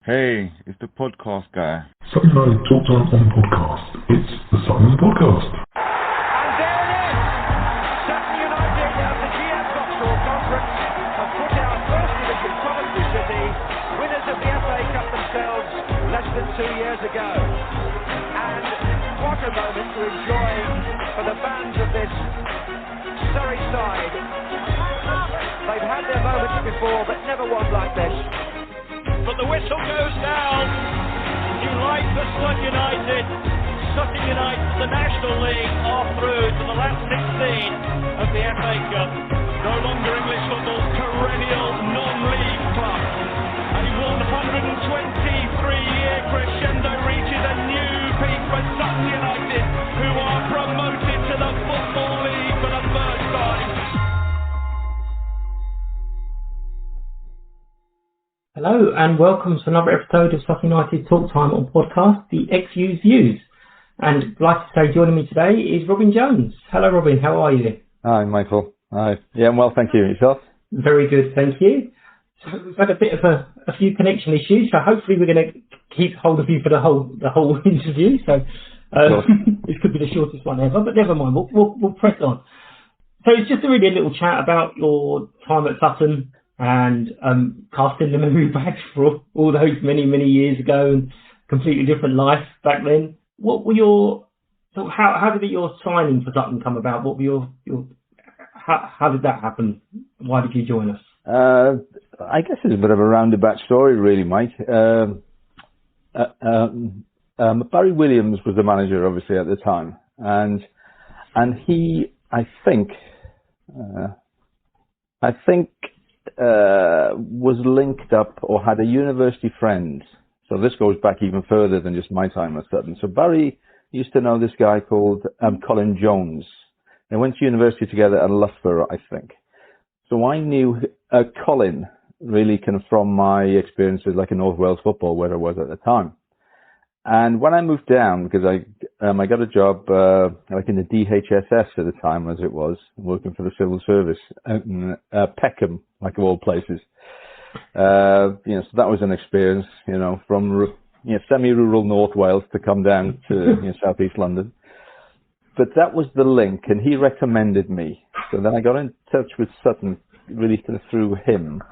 Hey, it's the podcast guy. Sutton United Talk Time on podcast. It's the Sutton Podcast. And there it is! Sutton United of the GM Vauxhall Conference have put out First Division Coventry City, winners of the FA Cup themselves less than 2 years ago. And what a moment to enjoy for the fans of this Surrey side. They've had their moments before, but never one like this. But the whistle goes down. You like for Sutton United. Sutton United, the National League, are through to the last 16 of the FA Cup. No longer English football's perennial non-league club. A 123-year crescendo reaches a new peak for Sutton United, who are promoted to the Football League for the first time. Hello and welcome to another episode of Sutton United Talk Time on podcast, the XU's Views. And like to say, joining me today is Robyn Jones. Hello Robyn, how are you? Hi, Michael. Hi. Yeah, I'm well, thank you. Yourself? Very good, thank you. So we've had a bit of a few connection issues, so hopefully we're going to keep hold of you for the whole interview. So this could be the shortest one ever, but never mind, we'll press on. So it's just really a little chat about your time at Sutton and casting the memory back for all those many years ago and completely different life back then. What were how did your signing for Sutton come about? What were your how did that happen? Why did you join us? I guess it's a bit of a roundabout story, really, Mike. Barry Williams was the manager, obviously, at the time, and he, I think, was linked up or had a university friend. So this goes back even further than just my time at Sutton. So Barry used to know this guy called Robyn Jones. They went to university together at Loughborough, I think. So I knew Colin really kind of from my experiences like in North Wales football, where I was at the time. And when I moved down, because I got a job like in the DHSS at the time, as it was, working for the civil service out in Peckham, like of all places. So that was an experience, from semi-rural North Wales to come down to southeast London. But that was the link, and he recommended me. So then I got in touch with Sutton, really through him.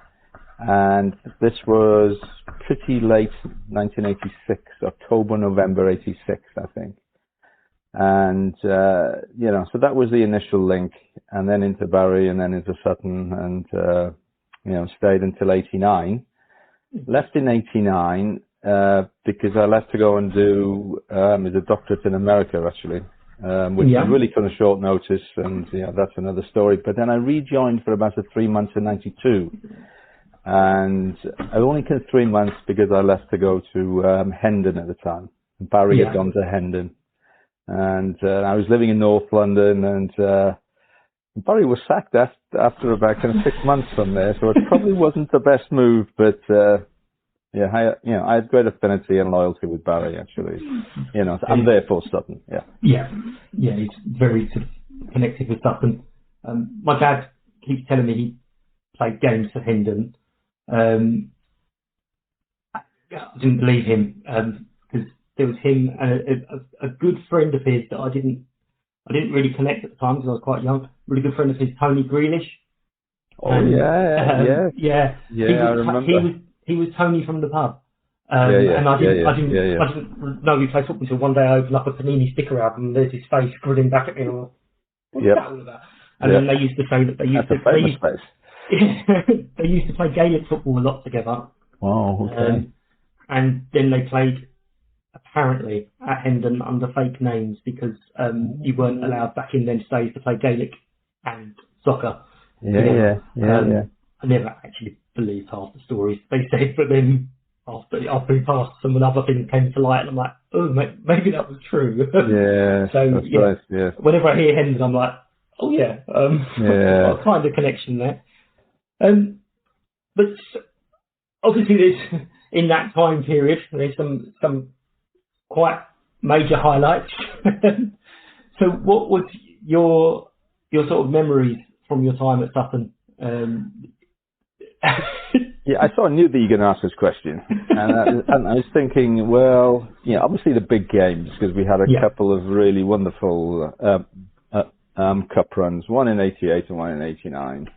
And this was pretty late, 1986, October, November 86, I think. And, so that was the initial link, and then into Barry, and then into Sutton, and, stayed until 89. Left in 89, because I left to go and do, as a doctorate in America, actually, which was really kind of short notice, and, that's another story. But then I rejoined for about 3 months in 92. And I only came 3 months because I left to go to Hendon at the time. Barry had gone to Hendon. And I was living in North London, and Barry was sacked after about kind of 6 months from there. So it probably wasn't the best move, but I had great affinity and loyalty with Barry, actually. I'm there for Sutton, Yeah, he's very sort of connected with Sutton. My dad keeps telling me he played games for Hendon. I didn't believe him because there was him and a good friend of his that I didn't really connect at the time because I was quite young. Really good friend of his, Tony Grealish. Oh, I remember. He was Tony from the pub. And I didn't know he played football until one day I opened up a Panini sticker album and there's his face grinning back at me. And I was, what's that all about? And then they used to say that they used to play Gaelic football a lot together. Oh, okay. And then they played, apparently, at Hendon under fake names because you weren't allowed back in them days to play Gaelic and soccer. I never actually believed half the stories they said, but then after we passed, some other things came to light, and I'm like, oh, maybe that was true. Right, whenever I hear Hendon, I'm like, oh yeah, I'll find a connection there. But obviously, there's in that time period, there's some quite major highlights. So, what was your sort of memories from your time at Sutton? Yeah, I knew that you were going to ask this question, and I was thinking, well, obviously the big games, because we had a couple of really wonderful cup runs, one in '88 and one in '89.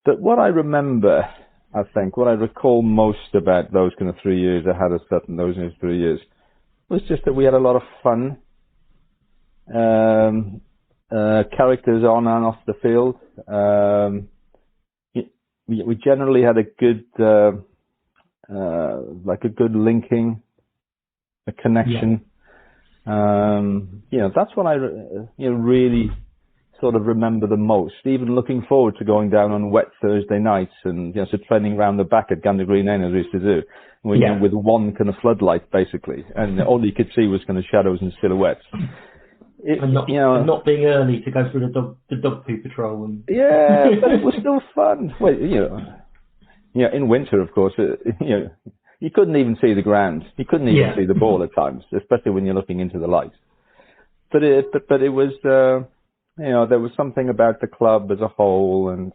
But what I remember, I think, what I recall most about those kind of 3 years I had at Sutton, those 3 years, was just that we had a lot of fun. Characters on and off the field. We generally had a good, like a good linking, a connection. That's what I, really sort of remember the most. Even looking forward to going down on wet Thursday nights and so training round the back at Gander Green Inn as we used to do, with one kind of floodlight basically, and all you could see was kind of shadows and silhouettes. And not being early to go through the dog poo patrol. And yeah, but it was still fun. Well, in winter, of course, you couldn't even see the ground. You couldn't even see the ball at times, especially when you're looking into the light. But it was, there was something about the club as a whole, and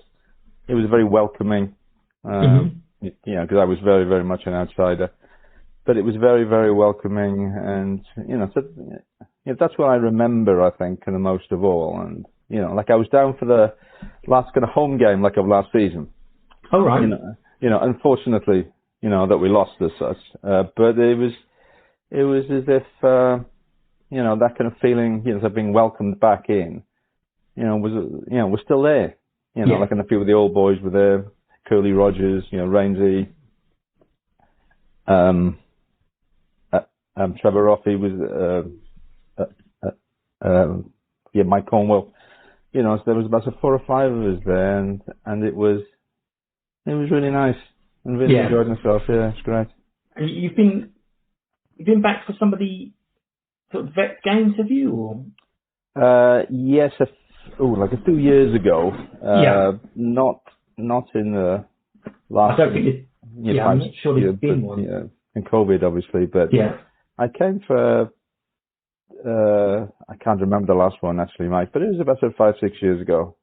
it was very welcoming. Because I was very, very much an outsider. But it was very, very welcoming, and that's what I remember, I think, kind of most of all. And like I was down for the last kind of home game, like of last season. Oh right. Unfortunately, that we lost as such. But it was as if that kind of feeling, of being welcomed back in, was still there. Like a few of the old boys were there, Curly Rogers, Rainsy. Trevor Roffey was, Mike Cornwell. So there was about 4 or 5 of us there, and it was really nice, and really enjoyed myself. Yeah, it's great. And you've been back for some of the sort of vet games, have you? Or? Yes, like a few years ago. Not in the last. I don't think I'm not sure there's been one. In COVID, obviously, but I came for, I can't remember the last one actually, Mike, but it was about 5, 6 years ago.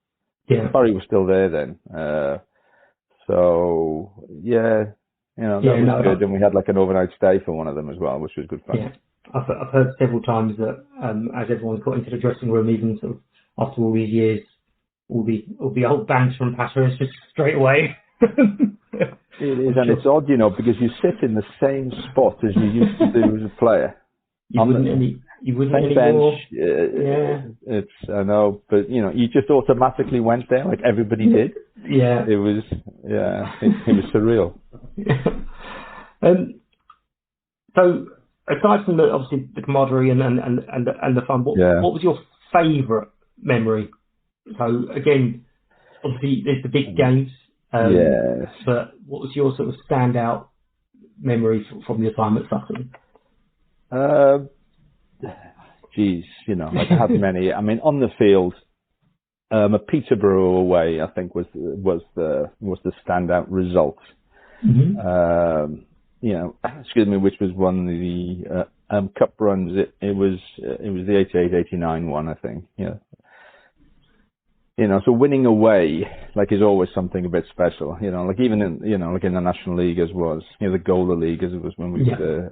Yeah. Barry was still there then. So, that was good. And we had like an overnight stay for one of them as well, which was good fun. Yeah. I've heard several times that as everyone's got into the dressing room, even sort of after all these years, all the old bands from Patter is just straight away. It is, and it's odd, because you sit in the same spot as you used to do as a player. You wouldn't anymore. Bench. It's, I know, but you just automatically went there, like everybody did. Yeah. It was surreal. So aside from obviously the camaraderie and the fun, what was your favourite memory? So again, obviously there's the big games. Yes. But what was your sort of standout memory from your time at Sutton? I have many. I mean, on the field, a Peterborough away, I think was the standout result. Which was one of the cup runs. It was the 88-89 one, I think. So winning away, is always something a bit special, even in, like in the National League as was, the Gola League as it was when we were there,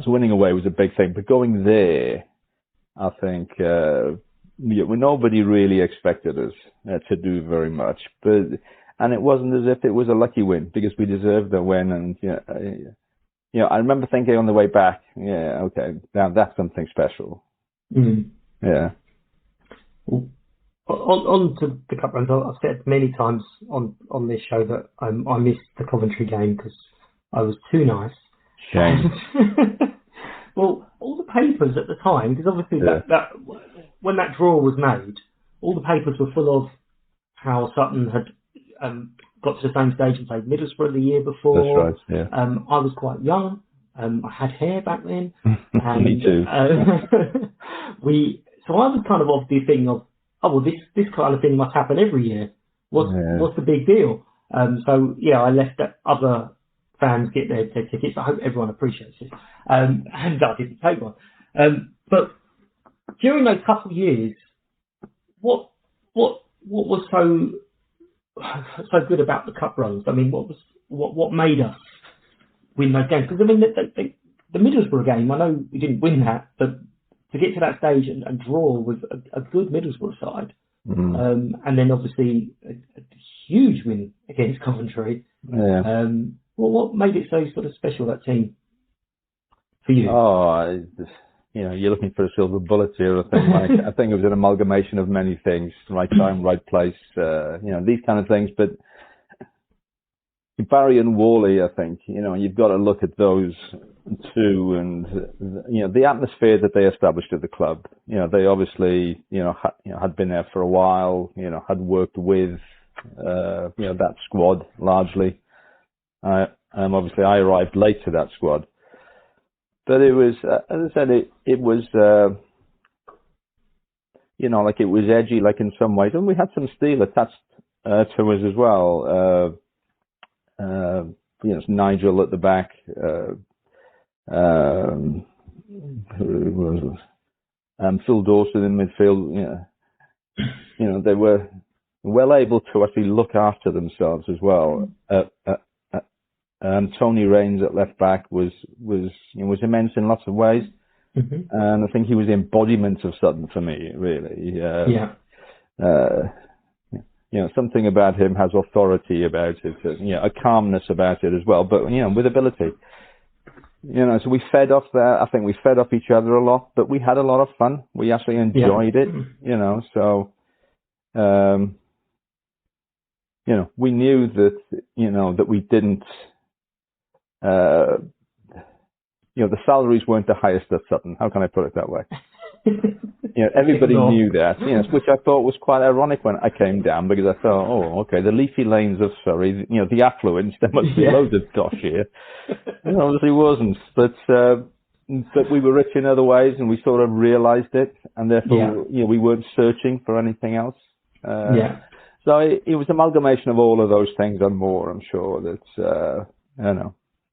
so winning away was a big thing, but going there, I think, nobody really expected us to do very much, and it wasn't as if it was a lucky win, because we deserved the win, and, I remember thinking on the way back, okay, now that's something special. Yeah. On to the cup runs, I've said many times on this show that I missed the Coventry game because I was too nice. Shame. Well, all the papers at the time, because obviously that when that draw was made, all the papers were full of how Sutton had got to the same stage and played Middlesbrough the year before. That's right, yeah. I was quite young. I had hair back then. Me too. So I was kind of the thing of, this kind of thing must happen every year. What's the big deal? I left other fans get their tickets. I hope everyone appreciates it. And I didn't take one. But during those couple of years, what was so so good about the cup runs? I mean, what made us win those games? Because I mean, the Middlesbrough game, I know we didn't win that, but to get to that stage and draw with a good Middlesbrough side, and then obviously a huge win against Coventry. Yeah. What made it so sort of special, that team, for you? Oh, you're looking for a silver bullet here. I think it was an amalgamation of many things: right time, right place. These kind of things. But Barry and Wally, I think, you've got to look at those two, and the atmosphere that they established at the club. They obviously, had been there for a while. Had worked with, that squad largely. Obviously, I arrived late to that squad, but it was, as I said, it was, like it was edgy, like in some ways, and we had some steel attached to us as well. Nigel at the back. Who was Phil Dawson in midfield. They were well able to actually look after themselves as well. Tony Raines at left back was immense in lots of ways, and I think he was the embodiment of Sutton for me, really. Something about him has authority about it, a calmness about it as well, but with ability. So we fed off that. I think we fed off each other a lot, but we had a lot of fun. We actually enjoyed it, so, we knew that, that we didn't, the salaries weren't the highest at Sutton. How can I put it that way? Everybody knew that, which I thought was quite ironic when I came down, because I thought, oh, okay, the leafy lanes of Surrey, the affluence, there must be loads of dosh here. Obviously wasn't, but we were rich in other ways, and we sort of realised it, and therefore, we weren't searching for anything else. So it was an amalgamation of all of those things and more, I'm sure, that,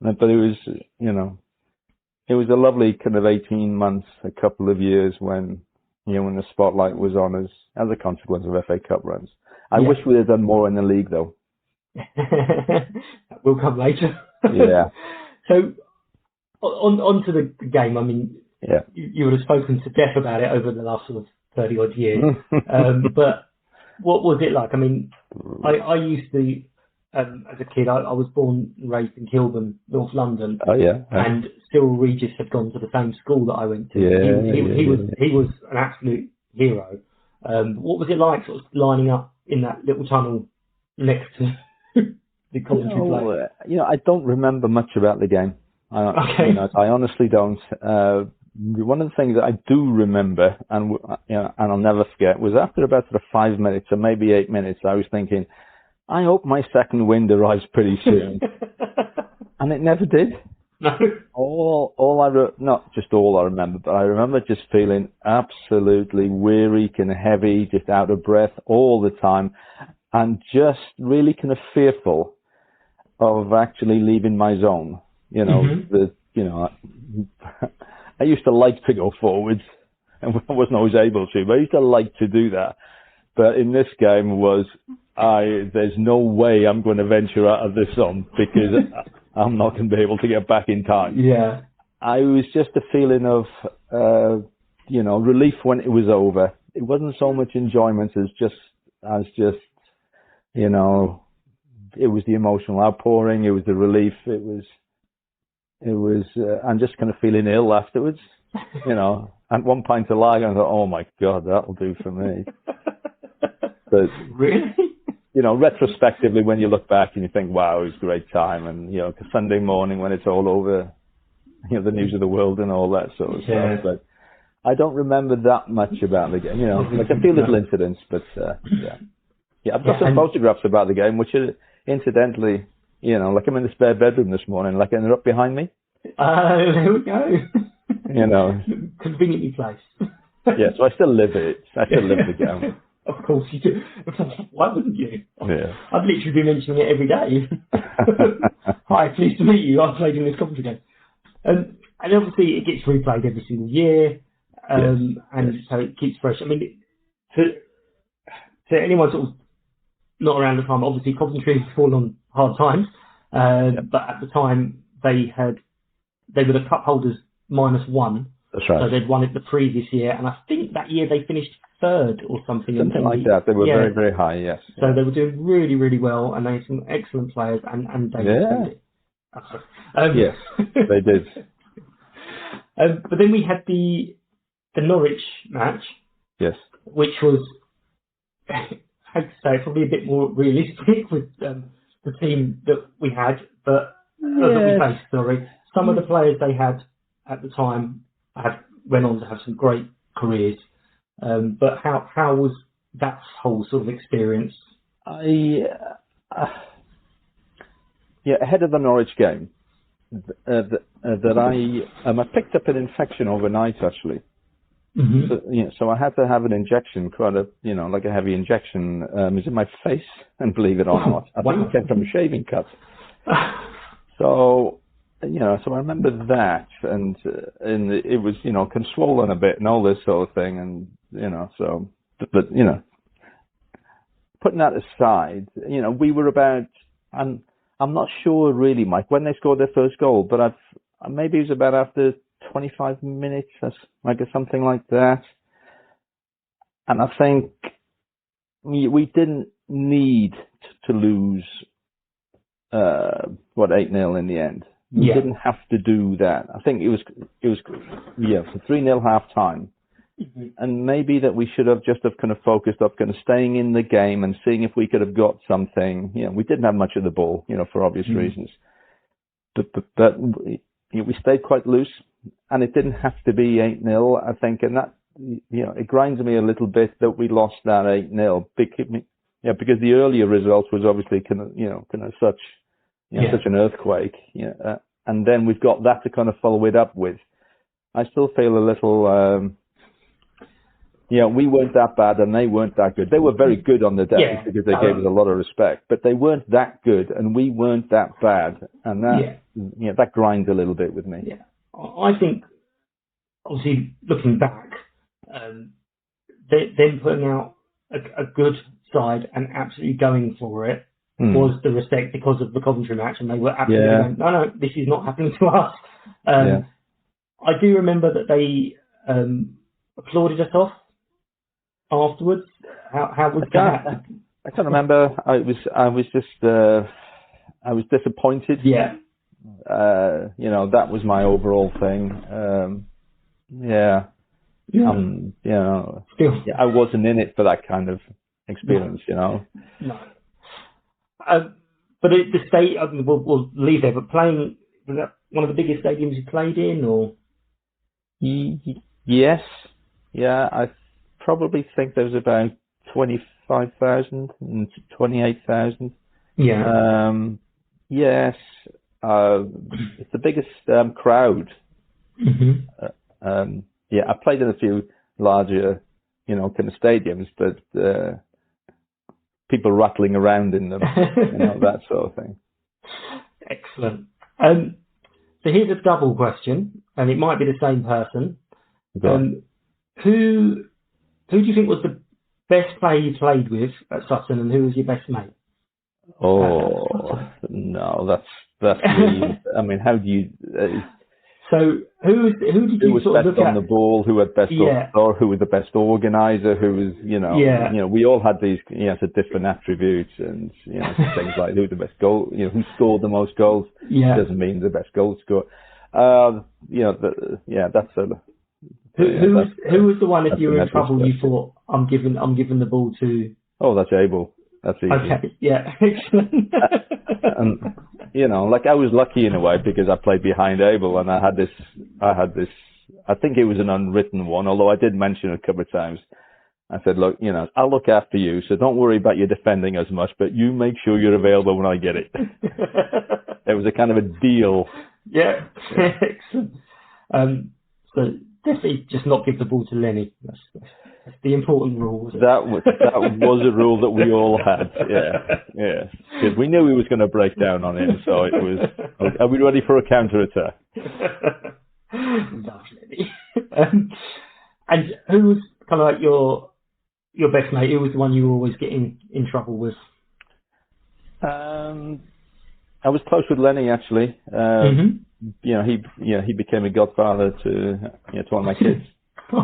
but it was, it was a lovely kind of 18 months, a couple of years when the spotlight was on us as a consequence of FA Cup runs. I wish we'd have done more in the league, though. We'll come later. Yeah. So, on to the game. I mean, you would have spoken to death about it over the last sort of 30 odd years. But what was it like? I mean, I used to, as a kid, I was born and raised in Kilburn, North London. Oh yeah. And Cyril Regis had gone to the same school that I went to. He was an absolute hero. What was it like, sort of lining up in that little tunnel next to the Coventry play? I don't remember much about the game. I honestly don't. One of the things that I do remember, and I'll never forget, was after about sort of 5 minutes or maybe 8 minutes, I was thinking, I hope my second wind arrives pretty soon. And it never did. No. Not just all I remember, but I remember just feeling absolutely weary, kind of heavy, just out of breath all the time, and just really kind of fearful of actually leaving my zone. I used to like to go forwards, and I wasn't always able to, but I used to like to do that. But in this game there's no way I'm going to venture out of this zone, because I'm not going to be able to get back in time. Yeah. I was just a feeling of, relief when it was over. It wasn't so much enjoyment as just, it was the emotional outpouring. It was the relief. It was, I'm just kind of feeling ill afterwards, and 1 pint of lager, and I thought, oh my God, that'll do for me. But really? Retrospectively, when you look back and you think, wow, it was a great time. And, Sunday morning when it's all over, the news of the world and all that sort of stuff. But I don't remember that much about the game. Like a few little incidents, but, I've got some photographs about the game, which are, incidentally, like I'm in the spare bedroom this morning, like, and they're up behind me. There we go. Conveniently placed. Yeah, so I still live it. I still live the game. Of course you do. Why wouldn't you? Yeah. I've literally been mentioning it every day. Hi, pleased to meet you. I played in this Coventry game. And obviously it gets replayed every single year. So it keeps fresh. I mean, to anyone sort of not around the time. Obviously, Coventry had fallen on hard times, but at the time they were the cup holders -1. That's right. So they'd won it the previous year, and I think that year they finished third or something. Something like that. They were very, very high, yes. So they were doing really, really well, and they had some excellent players, and they defended it. Yes, they did. But then we had the Norwich match, yes, which was, I'd say, probably a bit more realistic with the team that we had, but that we faced. Sorry, some of the players they had at the time went on to have some great careers. But how was that whole sort of experience? Ahead of the Norwich game, I picked up an infection overnight actually. Mm-hmm. So I had to have an injection, quite a like a heavy injection. It was in my face, and believe it or not, I think it came from a shaving cut. So so I remember that, and it was swollen a bit and all this sort of thing, and but putting that aside, we were about, and I'm not sure really, Mike, when they scored their first goal, but maybe it was about after 25 minutes, like something like that. And I think we didn't need to lose 8-0 in the end. We didn't have to do that. I think it was for 3-0 half time. Mm-hmm. And maybe that we should have just kind of focused up kind of staying in the game and seeing if we could have got something. We didn't have much of the ball, for obvious reasons. But we stayed quite loose, and it didn't have to be 8-0, I think, and that it grinds me a little bit that we lost that 8-0 because the earlier result was obviously kind of such an earthquake, and then we've got that to kind of follow it up with. I still feel a little, we weren't that bad and they weren't that good. They were very good on the day because they gave us a lot of respect, but they weren't that good and we weren't that bad, and that that grinds a little bit with me. Yeah, I think obviously looking back, them putting out a good side and absolutely going for it was the respect because of the Coventry match, and they were absolutely going, no, this is not happening to us. I do remember that they applauded us off afterwards. How was that? I can't remember. I was disappointed. Yeah. That was my overall thing. I wasn't in it for that kind of experience, No. But at the state, we'll leave there. But playing, was that one of the biggest stadiums you played in, or? Yes. Yeah, I probably think there was about 25,000 and 28,000. Yeah. Yes. It's the biggest crowd. Mm-hmm. I played in a few larger, kind of stadiums, but people rattling around in them, that sort of thing. Excellent. So here's a double question, and it might be the same person. Who do you think was the best player you played with at Sutton, and who was your best mate? Oh, no, that's me. I mean, how do you... So who did you sort of look at? Who was best on the ball? Who had best or who was the best organizer? Who was we all had these different attributes and things like who the best goal, who scored the most goals. Doesn't mean the best goal scorer. That's a. Who was the one if you were in trouble you thought I'm giving the ball to? Oh, that's Abel. That's easy. Okay, yeah, excellent. And I was lucky in a way because I played behind Abel, and I had this. I think it was an unwritten one, although I did mention it a couple of times. I said, look, I'll look after you, so don't worry about your defending as much, but you make sure you're available when I get it. It was a kind of a deal. Yeah, excellent. So definitely just not give the ball to Lenny. That's the important rule. That was a rule that we all had. Yeah. Because we knew he was going to break down on him, so it was. Are we ready for a counter attack? Lovely. And who was kind of like your best mate? Who was the one you were always getting in trouble with? I was close with Lenny actually. He became a godfather to one of my kids. I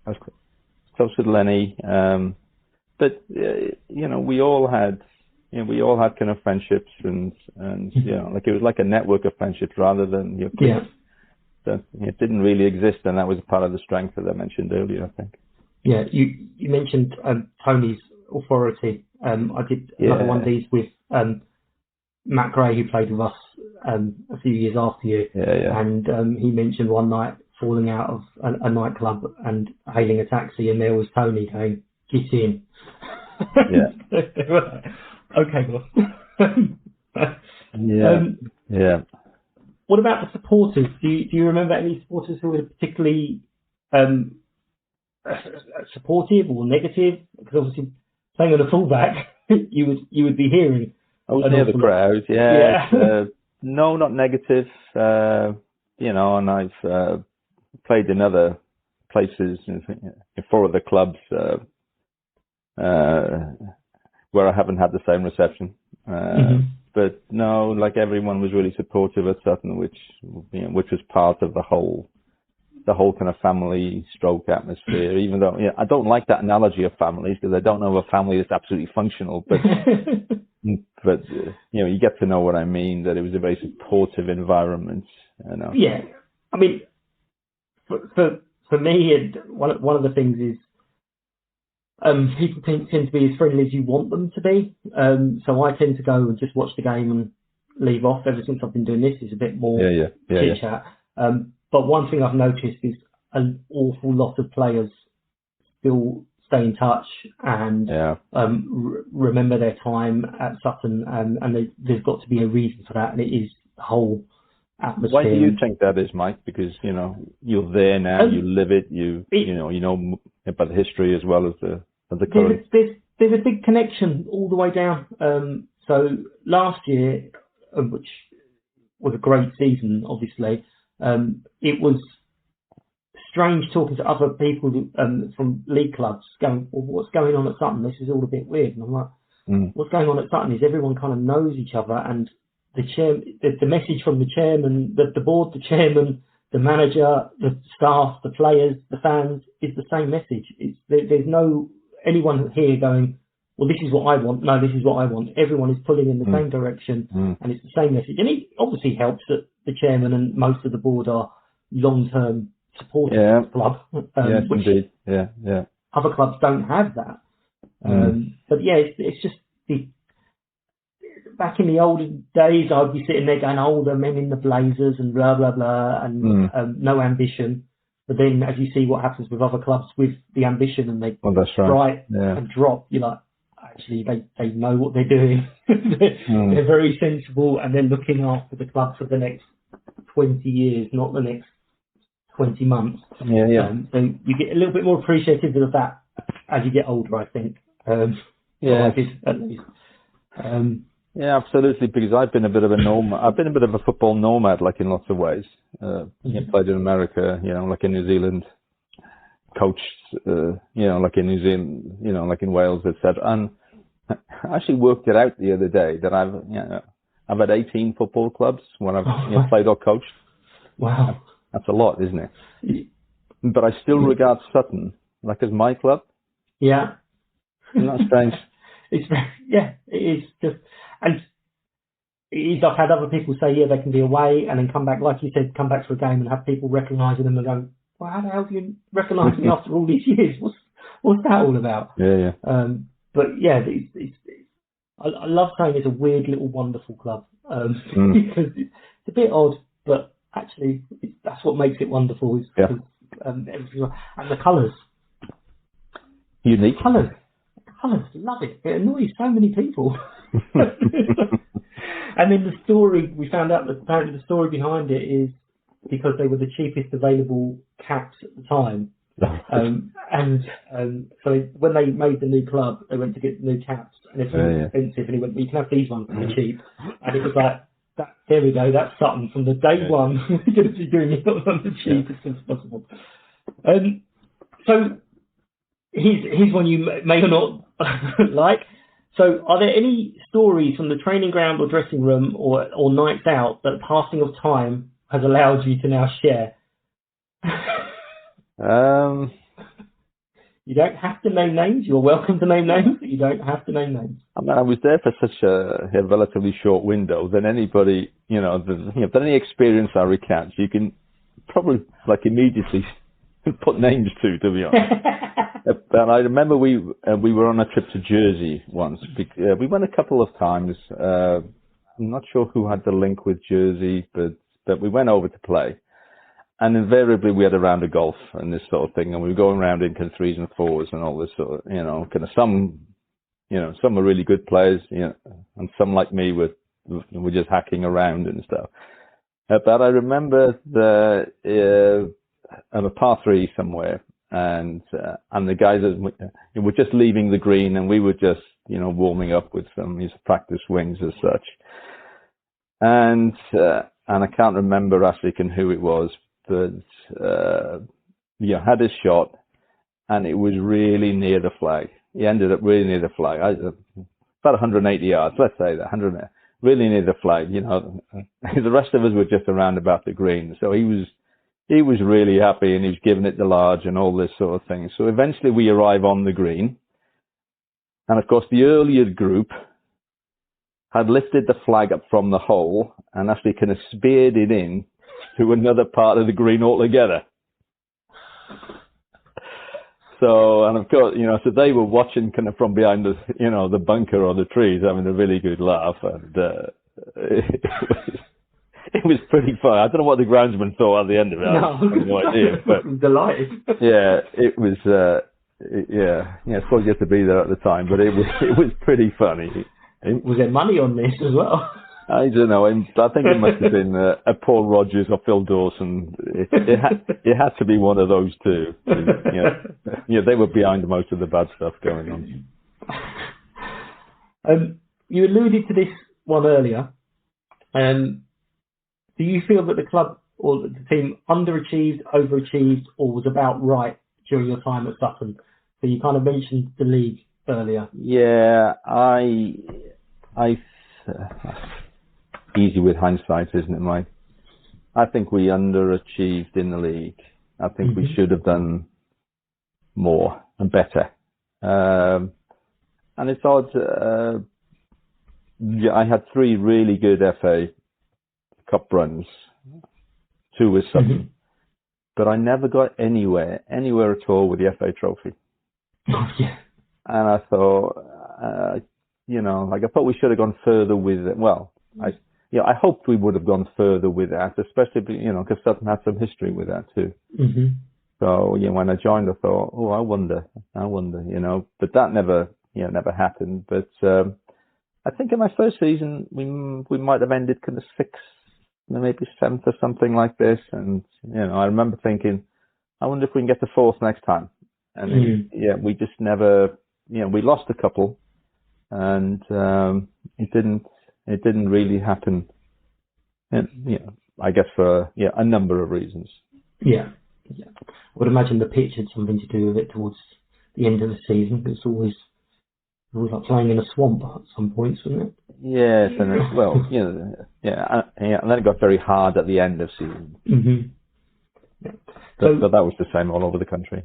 was close with Lenny, but we all had kind of friendships and like it was like a network of friendships rather than that it didn't really exist, and that was part of the strength that I mentioned earlier, I think. Yeah, you mentioned Tony's authority. I did another one of these with Matt Gray, who played with us a few years after you, and he mentioned one night falling out of a nightclub and hailing a taxi, and there was Tony going, "Get in." Okay, well. What about the supporters? Do you remember any supporters who were particularly supportive or negative? Because obviously, playing on a fullback, you would be hearing. I was near the crowd. No, not negative. And I've played in other places, in 4 other clubs where I haven't had the same reception. But no, like everyone was really supportive at Sutton, which was part of the whole kind of family stroke atmosphere. Even though I don't like that analogy of families, because I don't know of a family that's absolutely functional, but you get to know what I mean. That it was a very supportive environment. Yeah, I mean, for me, and one of the things is people tend to be as friendly as you want them to be. So I tend to go and just watch the game and leave off. Ever since I've been doing this, it's a bit more chit chat. But one thing I've noticed is an awful lot of players still stay in touch and remember their time at Sutton, and there's got to be a reason for that, and it is the whole atmosphere. Why do you think that is, Mike? Because you're there now, you live it, you know about the history as well as the current. There's a big connection all the way down. So last year, which was a great season, obviously, it was strange talking to other people from league clubs going, well, what's going on at Sutton? This is all a bit weird. And I'm like, what's going on at Sutton is everyone kind of knows each other, and the message from the chairman, the board, the chairman, the manager, the staff, the players, the fans is the same message. There's no anyone here going, well, this is what I want. No, this is what I want. Everyone is pulling in the same direction, and it's the same message. And it obviously helps that the chairman and most of the board are long-term supporters of the club, which indeed. Yeah. Other clubs don't have that. But it's just back in the olden days, I'd be sitting there going, "Oh, the men in the blazers and blah blah blah," and no ambition. But then, as you see what happens with other clubs with the ambition, and they try and drop, you're like, actually, they know what they're doing. They're very sensible, and they're looking after the club for the next 20 years, not the next 20 months. So you get a little bit more appreciative of that as you get older, I think. I did, at least. Yeah, absolutely. Because I've been a bit of a nomad. I've been a bit of a football nomad, like in lots of ways. Played in America, like in New Zealand, coached, like in New Zealand, like in Wales, etc. And I actually worked it out the other day that I've had 18 football clubs when I've played or coached. Wow, that's a lot, isn't it? But I still regard Sutton like as my club. Yeah, isn't that strange? It is just, and I've had other people say, they can be away and then come back, like you said, come back to a game and have people recognising them and go, well, how the hell do you recognise me after all these years? What's that all about? Yeah. But I love saying it's a weird little wonderful club because it's a bit odd, but actually that's what makes it wonderful. Is everything, and the colours, unique colours, love it. It annoys so many people. And then the story, we found out that apparently the story behind it is because they were the cheapest available caps at the time. So when they made the new club, they went to get the new caps, and it was expensive, and he went, well, you can have these ones for cheap. And it was like, there we go, that's Sutton. From the day one, we're going to be doing it on the cheapest as possible. So here's one you may or not like. So are there any stories from the training ground or dressing room or nights out that the passing of time has allowed you to now share? You don't have to name names. You're welcome to name names, but you don't have to name names. I mean, I was there for such a relatively short window that anybody, if any experience I recount, you can probably immediately put names to be honest. And I remember we were on a trip to Jersey once. We went a couple of times. I'm not sure who had the link with Jersey, but we went over to play. And invariably we had a round of golf and this sort of thing, and we were going around in kind of 3s and 4s and all this sort of, kind of some were really good players, and some like me were just hacking around and stuff. But I remember on a par 3 somewhere, and the guys were just leaving the green, and we were just warming up with some practice swings as such. And I can't remember actually who it was, but had his shot, and it was really near the flag. He ended up really near the flag, about 180 yards, let's say that, really near the flag. The rest of us were just around about the green, so he was really happy, and he was giving it the large and all this sort of thing. So eventually we arrive on the green, and of course the earlier group had lifted the flag up from the hole and actually kind of speared it in to another part of the green altogether. So, and of course, so they were watching kind of from behind the, the bunker or the trees, having a really good laugh, and it was pretty fun. I don't know what the groundsman thought at the end of it. I have no idea. But I'm delighted. Yeah, it was. I suppose you had to be there at the time, but it was pretty funny. Was there money on this as well? I don't know. I think it must have been a Paul Rogers or Phil Dawson. It had to be one of those two. They were behind most of the bad stuff going on. You alluded to this one earlier. Do you feel that the club or the team underachieved, overachieved, or was about right during your time at Sutton? So you kind of mentioned the league earlier. Yeah, easy with hindsight, isn't it, Mike? I think we underachieved in the league. I think we should have done more and better. And it's odd. I had 3 really good FA Cup runs, 2 with Sutton, but I never got anywhere at all with the FA Trophy. Yeah. And I thought, I thought we should have gone further with it. Well, I hoped we would have gone further with that, especially, because Sutton had some history with that too. Mm-hmm. So, when I joined, I thought, I wonder, but that never happened. But I think in my first season, we might have ended kind of 6th, maybe 7th or something like this. And, I remember thinking, I wonder if we can get to 4th next time. And we just never, we lost a couple, and it didn't really happen. And, I guess for a number of reasons. Yeah. I would imagine the pitch had something to do with it towards the end of the season. It's always like playing in a swamp at some points, wasn't it? Yes, and and then it got very hard at the end of season. Mm-hmm. Yeah. But that was the same all over the country.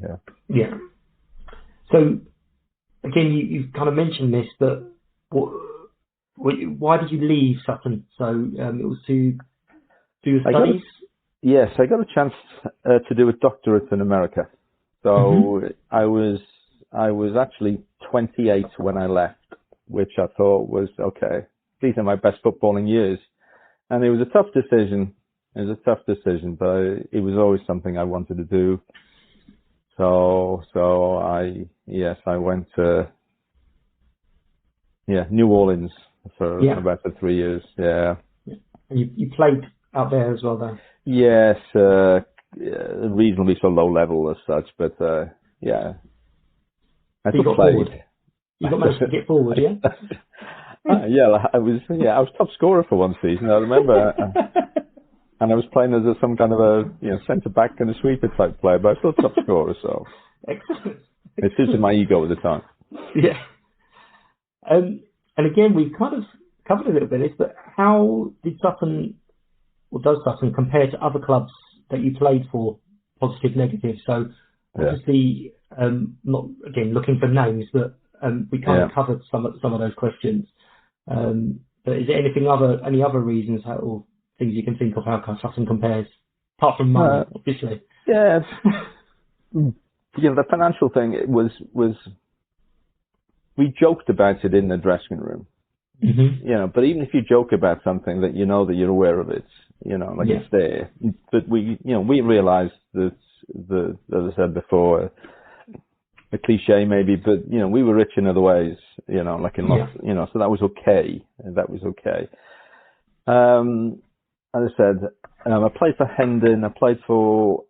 Yeah. So again, you've kind of mentioned this, but why did you leave Sutton? So it was to do your studies? Yes, I got a chance to do a doctorate in America. So I was actually 28 when I left, which I thought was, okay, these are my best footballing years. And it was a tough decision. But it was always something I wanted to do. So I went to New Orleans for about 3 years. Yeah. And you played out there as well, though. Yes, reasonably so low level as such, but I still played. You got managed to get forward, yeah? I was top scorer for one season. I remember. And I was playing as some kind of a centre back and a sweeper type player, but I was still top scorer, so excellent. It suited my ego at the time. Yeah. And again, we've kind of covered a little bit of this, but how did Sutton, or does Sutton, compare to other clubs that you played for, positive, negative? So obviously, not again looking for names, but we kind of covered some of those questions. But is there any other reasons or things you can think of how Sutton compares, apart from money, obviously? Yeah. The financial thing was we joked about it in the dressing room. Mm-hmm. But even if you joke about something that that you're aware of it, it's there. But we realised that as I said before, a cliche maybe, but we were rich in other ways, like in lots, so that was okay. That was okay. As I said, I played for Hendon, I played for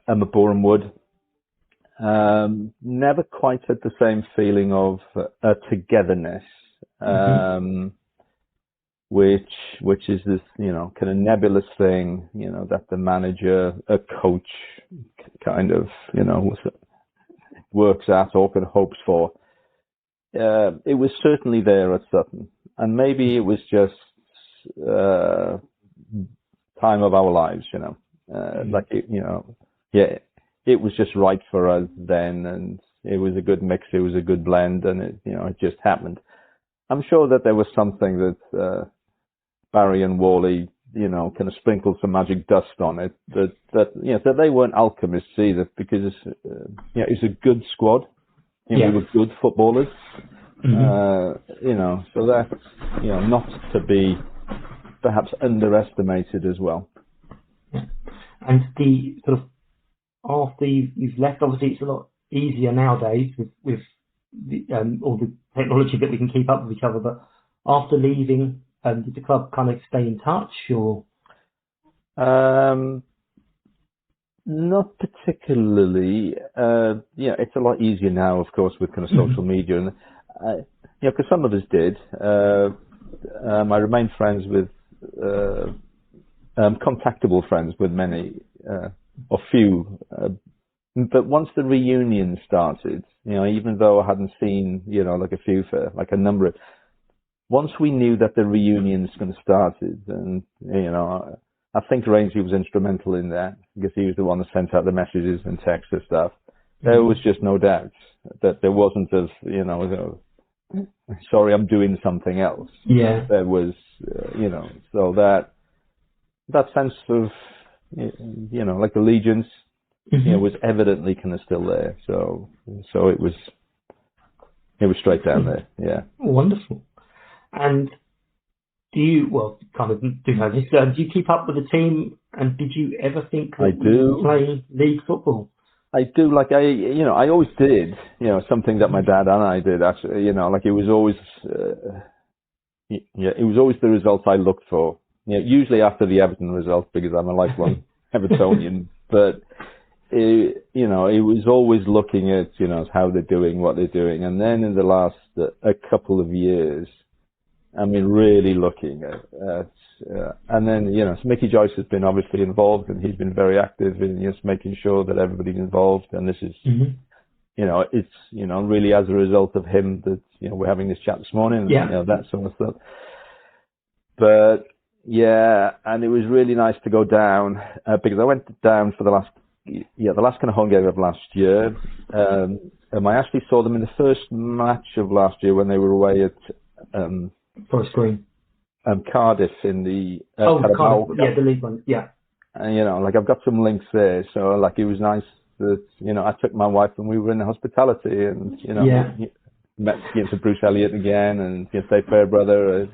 Boreham Wood. Never quite had the same feeling of togetherness, which is this, kind of nebulous thing, that the manager, a coach kind of, works at or can hopes for. It was certainly there at Sutton, and maybe it was just time of our lives, it was just right for us then, and it was a good mix, it was a good blend, and it just happened. I'm sure that there was something that Barry and Wally, kind of sprinkled some magic dust on it, that they weren't alchemists either, because it's a good squad. We were good footballers. So that's not to be perhaps underestimated as well. Yeah. And the sort of after you've left, obviously it's a lot easier nowadays with all the technology that we can keep up with each other. But after leaving, did the club kind of stay in touch, or? Not particularly. It's a lot easier now, of course, with kind of social media, and because some of us did. I remained friends with contactable friends with many, or few. But once the reunion started, even though I hadn't seen, like a few for like a number of, once we knew that the reunion's going to started, and I think Rainsy was instrumental in that, because he was the one that sent out the messages and texts and stuff. There was just no doubt that there wasn't sorry, I'm doing something else. Yeah. There was, so that sense of, like allegiance, was evidently kind of still there. So it was straight down there. Yeah. Wonderful. And do you know this? Do you keep up with the team? And did you ever think that you would play league football? I do. Like I always did. Something that my dad and I did actually. Like it was always, it was always the results I looked for. Usually after the Everton result, because I'm a lifelong Evertonian. But it was always looking at how they're doing, what they're doing, and then in the last a couple of years, I mean, really looking at and then, so Mickey Joyce has been obviously involved, and he's been very active in just making sure that everybody's involved. And this is, it's, really as a result of him that, we're having this chat this morning, and, that sort of stuff. But yeah, and it was really nice to go down, because I went down for the last kind of home game of last year. And I actually saw them in the first match of last year when they were away at, Forest Green. Cardiff in the Cardiff, the league one, and like I've got some links there, so like it was nice that I took my wife and we were in the hospitality, and met Bruce Elliott again, and say Fairbrother,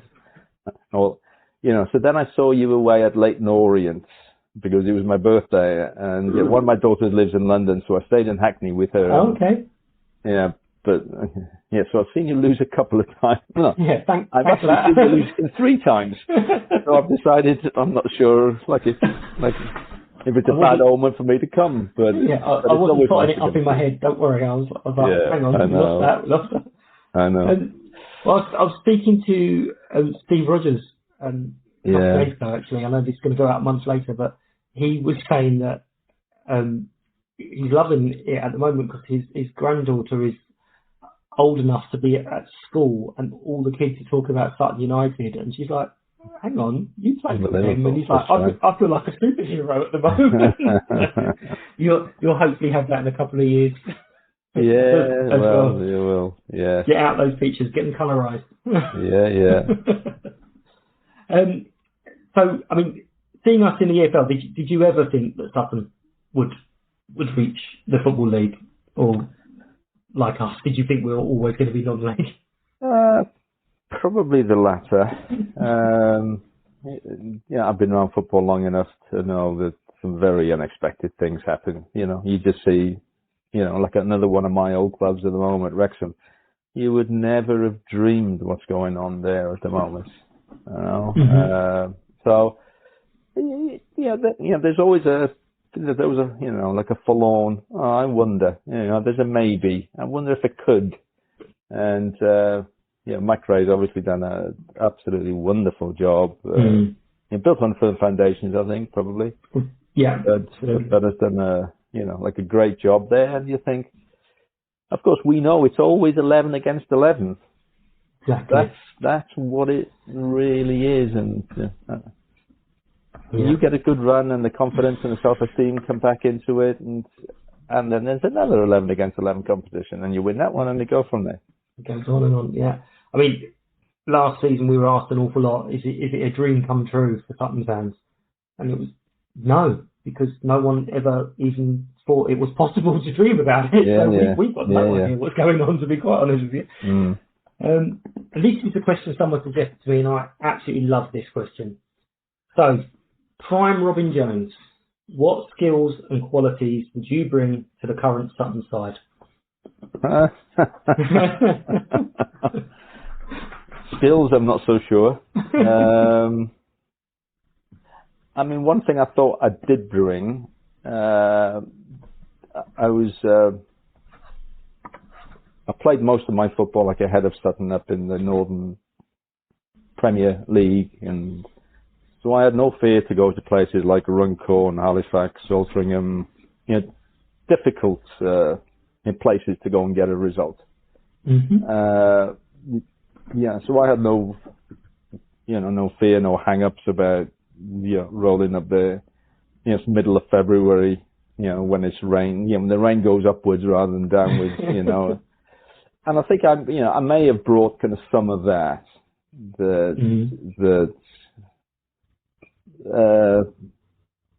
all, so then I saw you away at Leighton Orient because it was my birthday, and one of my daughters lives in London, so I stayed in Hackney with her. Oh, okay. Yeah. But so I've seen you lose a couple of times. No, thanks. I've actually seen you lose 3 times. So I've decided I'm not sure, if it's a bad omen for me to come. But I wasn't putting it up in my head. Don't worry. I was like, hang on, lost that. I know. I was speaking to Steve Rogers days ago, actually. I know this is going to go out months later, but he was saying that he's loving it at the moment because his granddaughter is old enough to be at school and all the kids are talking about Sutton United, and she's like, hang on, you played for them, and he's like, I feel like a superhero at the moment. You'll hopefully have that in a couple of years. Yeah, well, you will. Yeah. Get out those pictures, get them colorised. Yeah. So, I mean, seeing us in the EFL, did you ever think that Sutton would reach the Football League, or like us, did you think we were always going to be non-league? Probably the latter. I've been around football long enough to know that some very unexpected things happen. You just see, like another one of my old clubs at the moment, Wrexham. You would never have dreamed what's going on there at the moment. So, there's always like a forlorn, I wonder, there's a maybe. I wonder if it could. And, Mike Ray's obviously done an absolutely wonderful job. Built on firm foundations, I think, probably. Yeah. But has done like a great job there. And you think, of course, we know it's always 11 against 11. Exactly. That's what it really is. And you get a good run and the confidence and the self-esteem come back into it. And then there's another 11 against 11 competition. And you win that one and you go from there. It goes on and on, yeah. I mean, last season we were asked an awful lot, is it a dream come true for Sutton fans? And it was no, because no one ever even thought it was possible to dream about it. We've got no idea what's going on, to be quite honest with you. This is a question someone suggested to me, and I absolutely love this question. So, prime Robyn Jones, what skills and qualities would you bring to the current Sutton side? Skills, I'm not so sure. I mean, one thing I thought I did bring, I played most of my football like ahead of Sutton up in the Northern Premier League, and so I had no fear to go to places like Runcorn, Halifax, Altrincham, difficult in places to go and get a result. So I had no fear, no hang-ups about rolling up there. It's middle of February, when it's rain. When the rain goes upwards rather than downwards. And I think I may have brought kind of some of that.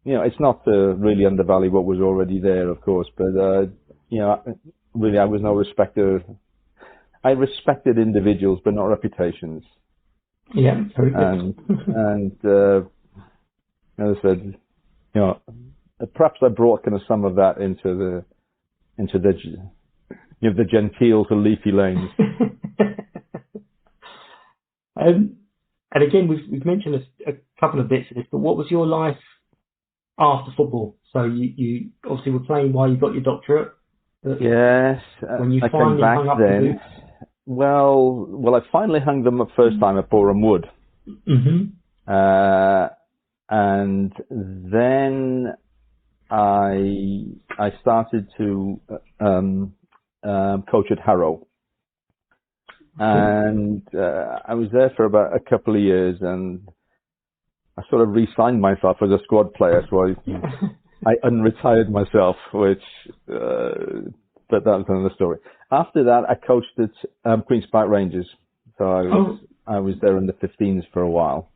It's not to really undervalue what was already there, of course, but really I was no respecter. I respected individuals, but not reputations. Yeah, very good. And as I said, perhaps I brought kind of some of that into the genteel to leafy lanes. And again, we've mentioned a couple of bits of this, but what was your life after football? So you obviously were playing while you got your doctorate. Yes, when you I finally came back hung up then. the boots. Well, I finally hung them up first time at Boreham Wood. And then I started to coach at Harrow. And I was there for about a couple of years, and I sort of re-signed myself as a squad player, so I unretired myself, but that was another story. After that, I coached at Queen's Park Rangers, so I was there in the 15s for a while.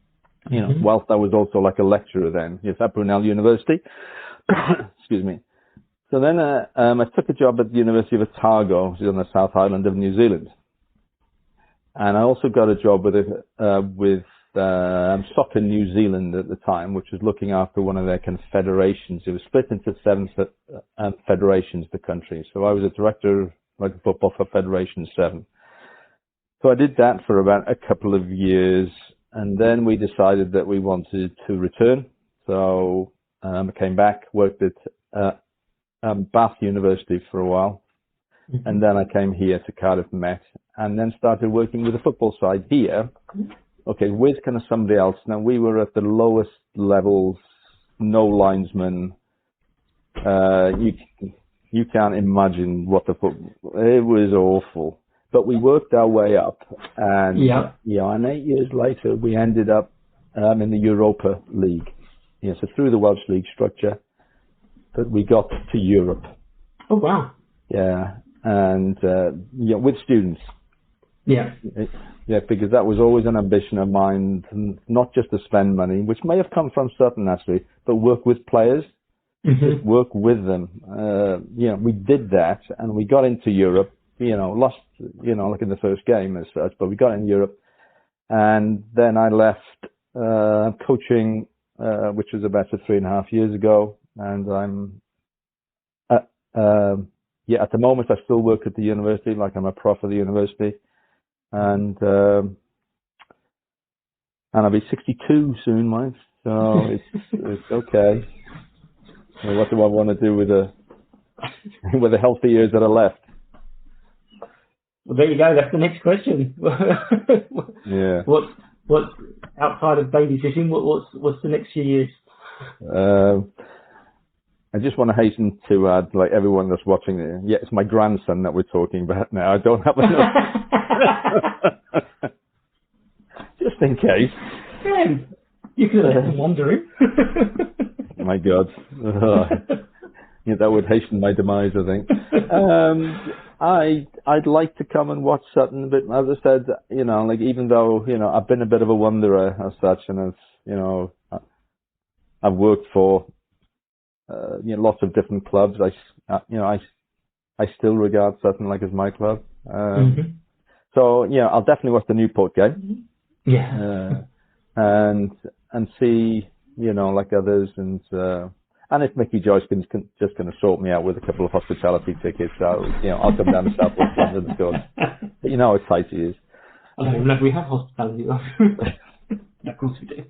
Whilst I was also like a lecturer then, at Brunel University. Excuse me. So then I took a job at the University of Otago, which is on the South Island of New Zealand. And I also got a job with Sutton, New Zealand at the time, which was looking after one of their confederations. It was split into 7 federations, the country. So I was a director of football for Federation 7. So I did that for about a couple of years, and then we decided that we wanted to return. So I came back, worked at Bath University for a while, and then I came here to Cardiff Met, and then started working with the football side here. Okay, with kind of somebody else. Now, we were at the lowest levels, no linesmen. You can't imagine what it was awful. but we worked our way up, and Yeah. and 8 years later we ended up in the Europa League. So through the Welsh League structure, but we got to Europe. Oh wow. Yeah, and with students. Yeah. Yeah, because that was always an ambition of mine, not just to spend money, which may have come from Sutton actually, but work with players, just work with them. We did that, and we got into Europe. Lost, like in the first game as such, but we got in Europe, and then I left coaching, which was about 3.5 years ago, and I'm at the moment I still work at the university, like I'm a prof of the university, and I'll be 62 soon, Mike. So it's okay. What do I want to do with the healthy years that are left? Well, there you go. That's the next question. Yeah. What's outside of babysitting? What's the next few years? I just want to hasten to add, like everyone that's watching it, it's my grandson that we're talking about now. I don't have enough. Just in case. Yeah, you could have been wondering. My God. That would hasten my demise, I think. I'd like to come and watch Sutton, but as I said, even though, I've been a bit of a wanderer as such, and I've worked for, lots of different clubs. I still regard Sutton like as my club. So, I'll definitely watch the Newport game. Yeah. And see, like others, and if Mickey Joyce can just going to sort me out with a couple of hospitality tickets, I'll come down to South West London, of course. But how tight he is. No, we have hospitality. Of course we do.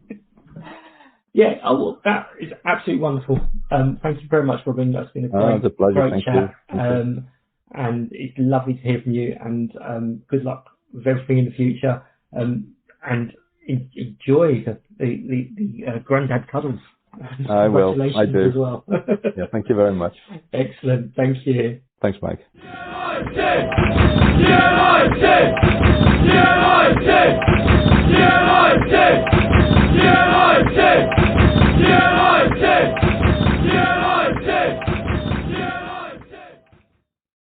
Yeah, that is absolutely wonderful. Thank you very much, Robyn. That's been a great chat. And it's lovely to hear from you, and good luck with everything in the future. And enjoy the granddad cuddles. I will. I do. As well. Yeah, thank you very much. Excellent. Thank you. Thanks, Mike. United! United! United!